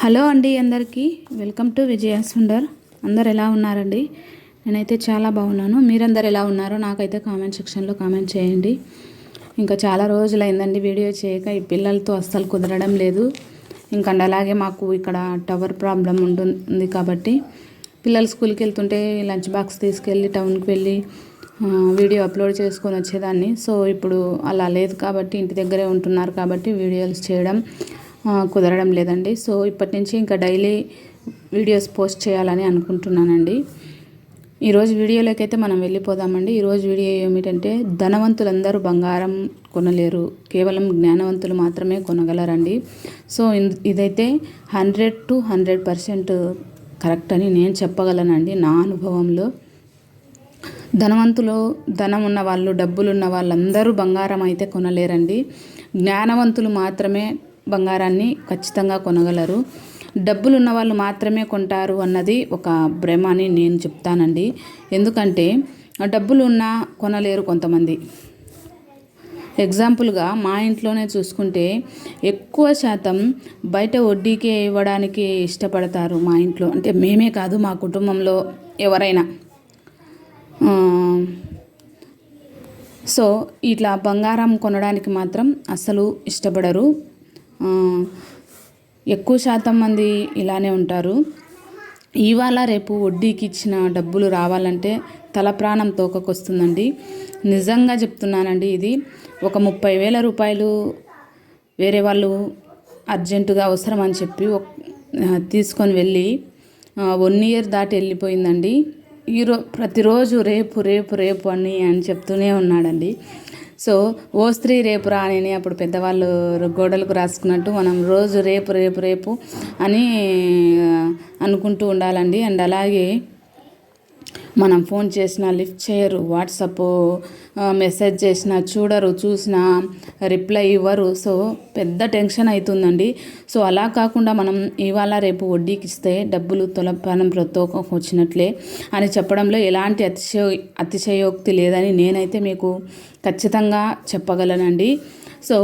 Hello అండి, అందరికీ welcome to విజయ సుందర్. అందరు ఎలా ఉన్నారండి? నేనైతే చాలా బాగున్నాను. మీరందరు ఎలా ఉన్నారో నాకైతే కామెంట్ సెక్షన్లో కామెంట్ చేయండి. ఇంకా చాలా రోజులైందండి వీడియో చేయక. ఈ పిల్లలతో అస్సలు కుదరడం లేదు. ఇంకా అలాగే మాకు ఇక్కడ టవర్ ప్రాబ్లం ఉంటుంది కాబట్టి పిల్లలు స్కూల్కి వెళ్తుంటే లంచ్ బాక్స్ తీసుకెళ్ళి టౌన్కి వెళ్ళి వీడియో అప్లోడ్ చేసుకొని వచ్చేదాన్ని. సో ఇప్పుడు అలా లేదు కాబట్టి ఇంటి దగ్గరే ఉంటున్నారు కాబట్టి వీడియోస్ చేయడం కుదరడం లేదండి. సో ఇప్పటి నుంచి ఇంకా డైలీ వీడియోస్ పోస్ట్ చేయాలని అనుకుంటున్నానండి. ఈరోజు వీడియోలోకి అయితే మనం వెళ్ళిపోదామండి. ఈరోజు వీడియో ఏమిటంటే, ధనవంతులందరూ బంగారం కొనలేరు, కేవలం జ్ఞానవంతులు మాత్రమే కొనగలరండి. సో ఇదైతే 100 to 100% కరెక్ట్ అని నేను చెప్పగలనండి నా అనుభవంలో. ధనం ఉన్న వాళ్ళు, డబ్బులున్న వాళ్ళందరూ బంగారం అయితే కొనలేరండి. జ్ఞానవంతులు మాత్రమే బంగారాన్ని ఖచ్చితంగా కొనగలరు. డబ్బులు ఉన్న వాళ్ళు మాత్రమే కొంటారు అన్నది ఒక భ్రమ అని నేను చెప్తానండి. ఎందుకంటే డబ్బులు ఉన్నా కొనలేరు కొంతమంది. ఎగ్జాంపుల్గా మా ఇంట్లోనే చూసుకుంటే ఎక్కువ శాతం బయట వడ్డీకే ఇవ్వడానికి ఇష్టపడతారు మా ఇంట్లో. అంటే మేమే కాదు, మా కుటుంబంలో ఎవరైనా. సో ఇట్లా బంగారం కొనడానికి మాత్రం అస్సలు ఇష్టపడరు. ఎక్కువ శాతం మంది ఇలానే ఉంటారు. ఇవాళ రేపు వడ్డీకి ఇచ్చిన డబ్బులు రావాలంటే తల ప్రాణం తోకకొస్తుందండి. నిజంగా చెప్తున్నానండి. ఇది ఒక 30,000 రూపాయలు వేరే వాళ్ళు అర్జెంటుగా అవసరం అని చెప్పి తీసుకొని వెళ్ళి 1 year దాటి వెళ్ళిపోయిందండి. ప్రతిరోజు రేపు రేపు రేపు అని చెప్తూనే ఉన్నాడండి. సో ఓ స్త్రీ రేపు రాని అప్పుడు పెద్దవాళ్ళు గోడలకు రాసుకున్నట్టు మనం రోజు రేపు రేపు రేపు అని అనుకుంటూ ఉండాలండి. అండ్ అలాగే మనం ఫోన్ చేసినా లిఫ్ట్ చేయరు, వాట్సాప్ మెసేజ్ చేసినా చూడరు, చూసినా రిప్లై ఇవ్వరు. సో పెద్ద టెన్షన్ అవుతుందండి. సో అలా కాకుండా మనం ఇవాళ రేపు వడ్డీకి ఇస్తే డబ్బులు తొలపానం ప్రతోకం వచ్చినట్లే అని చెప్పడంలో ఎలాంటి అతిశయోక్తి లేదని నేనైతే మీకు ఖచ్చితంగా చెప్పగలనండి. సో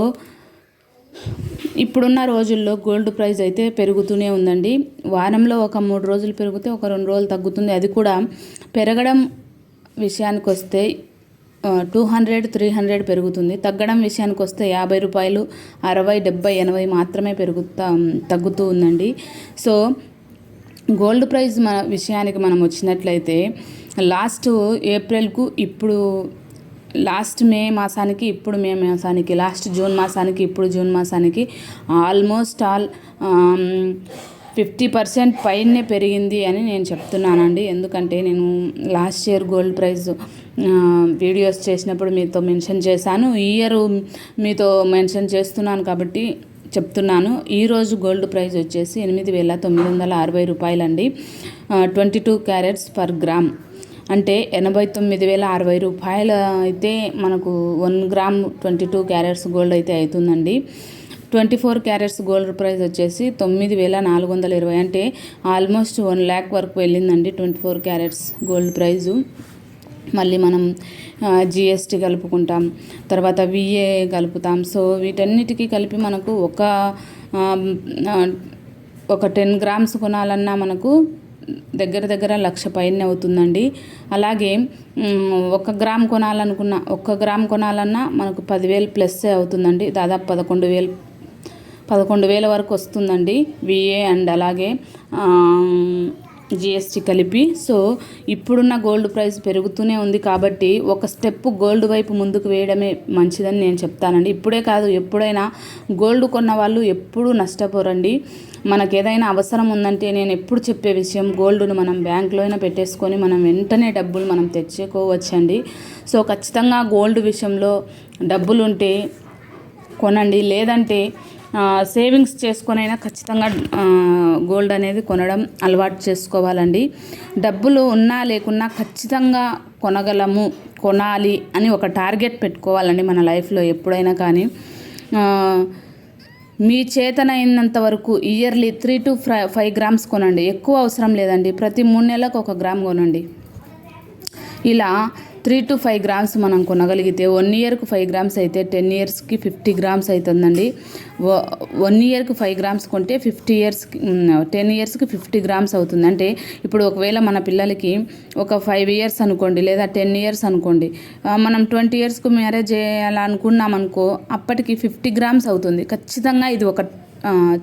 ఇప్పుడున్న రోజుల్లో గోల్డ్ ప్రైస్ అయితే పెరుగుతూనే ఉందండి. వారంలో ఒక 3 రోజులు పెరిగితే ఒక 2 రోజులు తగ్గుతుంది. అది కూడా పెరగడం విషయానికి వస్తే 200, 300 పెరుగుతుంది. తగ్గడం విషయానికి వస్తే 50 రూపాయలు, 60, 70, 80 మాత్రమే తగ్గుతూ ఉందండి. సో గోల్డ్ ప్రైస్ విషయానికి మనం వచ్చినట్లయితే లాస్ట్ ఏప్రిల్కు ఇప్పుడు లాస్ట్ మే మాసానికి ఇప్పుడు మే మాసానికి, లాస్ట్ జూన్ మాసానికి ఇప్పుడు జూన్ మాసానికి ఆల్మోస్ట్ 50% పైనే పెరిగింది అని నేను చెప్తున్నానండి. ఎందుకంటే నేను last year gold price videos చేసినప్పుడు మీతో మెన్షన్ చేశాను. ఈ ఇయర్ మీతో మెన్షన్ చేస్తున్నాను కాబట్టి చెప్తున్నాను. ఈరోజు గోల్డ్ ప్రైస్ వచ్చేసి 8,960 రూపాయలండి. 22 carats పర్ గ్రామ్ అంటే 89,060 రూపాయలు అయితే మనకు 1 గ్రామ్ 22 carats గోల్డ్ అయితే అవుతుందండి. 24 carats గోల్డ్ ప్రైస్ వచ్చేసి 9,420 అంటే ఆల్మోస్ట్ 1 lakh వరకు వెళ్ళిందండి 24 carats గోల్డ్ ప్రైజు. మళ్ళీ మనం జిఎస్టీ కలుపుకుంటాం, తర్వాత విఏ కలుపుతాం. సో వీటన్నిటికీ కలిపి మనకు ఒక 10 grams కొనాలన్నా మనకు దగ్గర 1,00,000 పైన అవుతుందండి. అలాగే 1 గ్రామ్ కొనాలనుకున్న 1 గ్రామ్ కొనాలన్నా మనకు 10,000 ప్లస్ అవుతుందండి. దాదాపు 11,000 వరకు వస్తుందండి విఏ అండ్ అలాగే జిఎస్టీ కలిపి. సో ఇప్పుడున్న గోల్డ్ ప్రైస్ పెరుగుతూనే ఉంది కాబట్టి ఒక స్టెప్ గోల్డ్ వైపు ముందుకు వేయడమే మంచిదని నేను చెప్తానండి. ఇప్పుడే కాదు, ఎప్పుడైనా గోల్డ్ కొన్న వాళ్ళు ఎప్పుడూ నష్టపోరండి. మనకు ఏదైనా అవసరం ఉందంటే నేను ఎప్పుడు చెప్పే విషయం, గోల్డ్ను మనం బ్యాంక్లో అయినా పెట్టేసుకొని మనం వెంటనే డబ్బులు మనం తెచ్చుకోవచ్చండి. సో ఖచ్చితంగా గోల్డ్ విషయంలో డబ్బులు ఉంటే కొనండి. లేదంటే సేవింగ్స్ చేసుకొనైనా ఖచ్చితంగా గోల్డ్ అనేది కొనడం అలవాటు చేసుకోవాలండి. డబ్బులు ఉన్నా లేకున్నా ఖచ్చితంగా కొనాలి అని ఒక టార్గెట్ పెట్టుకోవాలండి మన లైఫ్లో ఎప్పుడైనా కానీ. మీ చేతనైనంత వరకు ఇయర్లీ 3 to 5 grams కొనండి. ఎక్కువ అవసరం లేదండి. ప్రతి 3 నెలలకు 1 గ్రామ్ కొనండి. ఇలా 3 to 5 గ్రామ్స్ మనం కొనగలిగితే 1 ఇయర్కు 5 గ్రామ్స్ అయితే 10 ఇయర్స్కి 50 గ్రామ్స్ అవుతుందండి. 1 ఇయర్కి 5 గ్రామ్స్ కొంటే 10 ఇయర్స్కి 50 గ్రామ్స్ అవుతుంది. అంటే ఇప్పుడు ఒకవేళ మన పిల్లలకి ఒక 5 ఇయర్స్ అనుకోండి, లేదా 10 ఇయర్స్ అనుకోండి, మనం 20 ఇయర్స్కు మ్యారేజ్ చేయాలనుకున్నాం అనుకో, అప్పటికి 50 గ్రామ్స్ అవుతుంది. ఖచ్చితంగా ఇది ఒక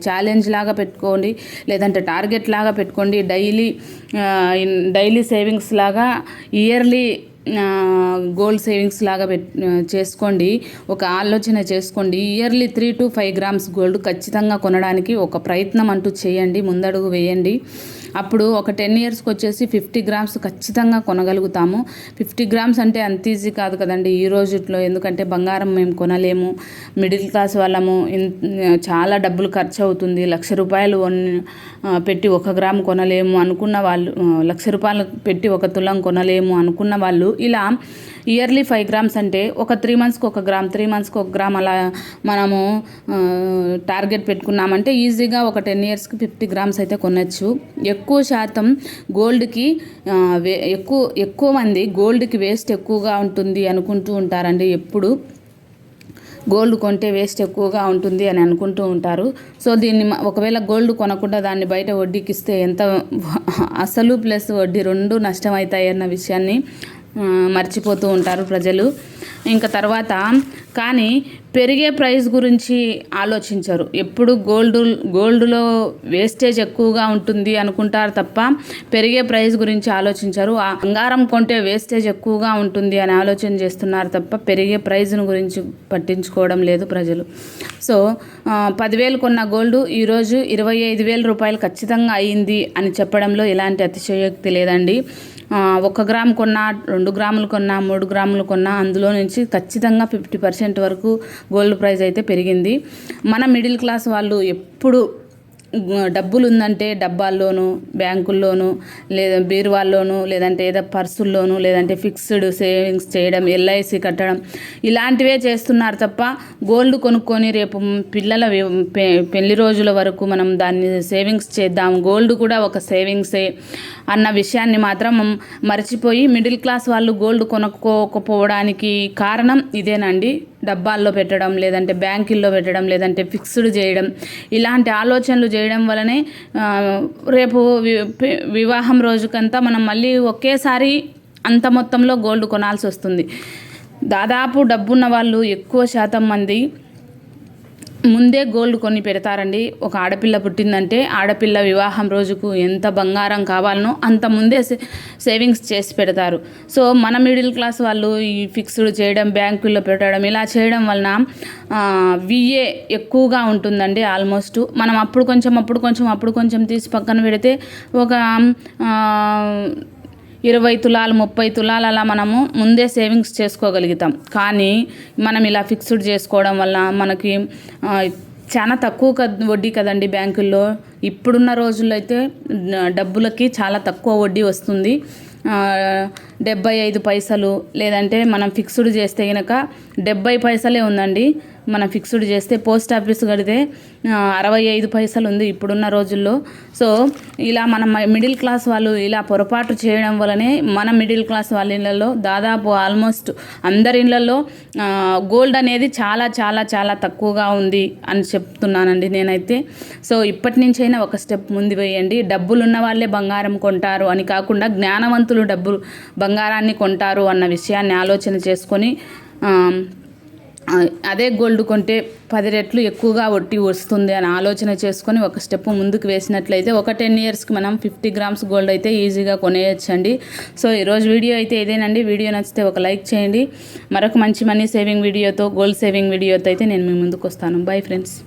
ఛాలెంజ్ లాగా పెట్టుకోండి, లేదంటే టార్గెట్ లాగా పెట్టుకోండి. డైలీ సేవింగ్స్ లాగా, ఇయర్లీ గోల్డ్ సేవింగ్స్ లాగా చేసుకోండి. ఒక ఆలోచన చేసుకోండి. ఇయర్లీ 3 to 5 గ్రామ్స్ గోల్డ్ ఖచ్చితంగా కొనడానికి ఒక ప్రయత్నం అంటూ చేయండి, ముందడుగు వేయండి. అప్పుడు ఒక 10 ఇయర్స్కి వచ్చేసి 50 గ్రామ్స్ ఖచ్చితంగా కొనగలుగుతాము. 50 గ్రామ్స్ అంటే అంత ఈజీ కాదు కదండి ఈ రోజుట్లో. ఎందుకంటే బంగారం మేము కొనలేము, మిడిల్ క్లాస్ వాళ్ళము, చాలా డబ్బులు ఖర్చు అవుతుంది. ₹1,00,000 పెట్టి 1 గ్రామ్ కొనలేము అనుకున్న వాళ్ళు, ₹1,00,000 పెట్టి 1 తులం కొనలేము అనుకున్న వాళ్ళు ఇలా ఇయర్లీ 5 గ్రామ్స్ అంటే ఒక 3 మంత్స్కి 1 గ్రామ్, 3 మంత్స్కి 1 గ్రామ్ అలా మనము టార్గెట్ పెట్టుకున్నామంటే ఈజీగా ఒక 10 ఇయర్స్కి 50 గ్రామ్స్ అయితే కొనచ్చు. ఎక్కువ శాతం గోల్డ్కి ఎక్కువ మంది గోల్డ్కి వేస్ట్ ఎక్కువగా ఉంటుంది అనుకుంటూ ఉంటారండి. ఎప్పుడు గోల్డ్ కొంటే వేస్ట్ ఎక్కువగా ఉంటుంది అని అనుకుంటూ ఉంటారు. సో దీన్ని ఒకవేళ గోల్డ్ కొనకుండా దాన్ని బయట వడ్డీకి ఇస్తే ఎంత అసలు ప్లస్ వడ్డీ 2 నష్టమవుతాయి అన్న విషయాన్ని మర్చిపోతూ ఉంటారు ప్రజలు. ఇంకా తర్వాత కానీ పెరిగే ప్రైస్ గురించి ఆలోచించరు. ఎప్పుడు గోల్డ్లో వేస్టేజ్ ఎక్కువగా ఉంటుంది అనుకుంటారు తప్ప పెరిగే ప్రైస్ గురించి ఆలోచించరు. ఆ బంగారం కొంటే వేస్టేజ్ ఎక్కువగా ఉంటుంది అని ఆలోచన చేస్తున్నారు తప్ప పెరిగే ప్రైజ్ను గురించి పట్టించుకోవడం లేదు ప్రజలు. సో 10,000 కొన్న గోల్డ్ ఈరోజు ₹25,000 ఖచ్చితంగా అయ్యింది అని చెప్పడంలో ఎలాంటి అతిశయోక్తి లేదండి. 1 గ్రామ్ కొన్నా, 2 గ్రాములు కొన్నా, 3 గ్రాములు కొన్నా అందులో నుంచి ఖచ్చితంగా 50% వరకు గోల్డ్ ప్రైస్ అయితే పెరిగింది. మన మిడిల్ క్లాస్ వాళ్ళు ఎప్పుడు డబ్బులు ఉందంటే డబ్బాల్లోనూ, బ్యాంకుల్లోనూ, లేదా బీరువాల్లోనూ, లేదంటే ఏదో పర్సుల్లోనూ, లేదంటే ఫిక్స్డ్ సేవింగ్స్ చేయడం, LIC కట్టడం ఇలాంటివే చేస్తున్నారు తప్ప గోల్డ్ కొనుక్కొని రేపు పిల్లల పెళ్లి రోజుల వరకు మనం దాన్ని సేవింగ్స్ చేద్దాం, గోల్డ్ కూడా ఒక సేవింగ్సే అన్న విషయాన్ని మాత్రం మర్చిపోయి మిడిల్ క్లాస్ వాళ్ళు గోల్డ్ కొనుక్కోకపోవడానికి కారణం ఇదేనండి. డబ్బాల్లో పెట్టడం, లేదంటే బ్యాంకుల్లో పెట్టడం, లేదంటే ఫిక్స్డ్ చేయడం, ఇలాంటి ఆలోచనలు చేయడం వలనే రేపు వివాహం రోజుకంతా మనం మళ్ళీ ఒకేసారి అంత మొత్తంలో గోల్డ్ కొనాల్సి వస్తుంది. దాదాపు డబ్బున్న వాళ్ళు ఎక్కువ శాతం మంది ముందే గోల్డ్ కొని పెడతారండి. ఒక ఆడపిల్ల పుట్టిందంటే ఆడపిల్ల వివాహం రోజుకు ఎంత బంగారం కావాలనో అంత ముందే సేవింగ్స్ చేసి పెడతారు. సో మన మిడిల్ క్లాస్ వాళ్ళు ఈ ఫిక్స్డ్ చేయడం, బ్యాంకుల్లో పెట్టడం ఇలా చేయడం వలన VA ఎక్కువగా ఉంటుందండి. ఆల్మోస్ట్ మనం అప్పుడు కొంచెం తీసి పక్కన పెడితే ఒక 20 తులాలు 30 తులాలు అలా మనము ముందే సేవింగ్స్ చేసుకోగలుగుతాం. కానీ మనం ఇలా ఫిక్స్డ్ చేసుకోవడం వల్ల మనకి చాలా తక్కువ వడ్డీ కదండి బ్యాంకుల్లో. ఇప్పుడున్న రోజుల్లో అయితే డబ్బులకి చాలా తక్కువ వడ్డీ వస్తుంది. 75 పైసలు, లేదంటే మనం ఫిక్స్డ్ చేస్తే కనుక 70 పైసలే ఉందండి. మనం ఫిక్స్డ్ చేస్తే పోస్ట్ ఆఫీస్ కడితే 65 పైసలు ఉంది ఇప్పుడున్న రోజుల్లో. సో ఇలా మనం మిడిల్ క్లాస్ వాళ్ళు ఇలా పొరపాటు చేయడం వలనే మన మిడిల్ క్లాస్ వాళ్ళ ఇళ్ళల్లో దాదాపు ఆల్మోస్ట్ అందరి ఇళ్ళల్లో గోల్డ్ అనేది చాలా చాలా చాలా తక్కువగా ఉంది అని చెప్తున్నానండి నేనైతే. సో ఇప్పటి నుంచైనా ఒక స్టెప్ ముందు వేయండి. డబ్బులు ఉన్న వాళ్ళే బంగారం కొంటారు అని కాకుండా జ్ఞానవంతులు బంగారాన్ని కొంటారు అన్న విషయాన్ని ఆలోచన చేసుకొని అదే గోల్డ్ కొంటే 10 రెట్లు ఎక్కువగా వడ్డీ వస్తుంది అని ఆలోచన చేసుకొని ఒక స్టెప్ ముందుకు వేసినట్లయితే ఒక 10 ఇయర్స్కి మనం 50 గ్రామ్స్ గోల్డ్ అయితే ఈజీగా కొనేయచ్చండి. సో ఈరోజు వీడియో అయితే ఇదేనండి. వీడియో నచ్చితే ఒక లైక్ చేయండి. మరొక మంచి మనీ సేవింగ్ వీడియోతో, గోల్డ్ సేవింగ్ వీడియోతో అయితే నేను మీ ముందుకు వస్తాను. Bye friends.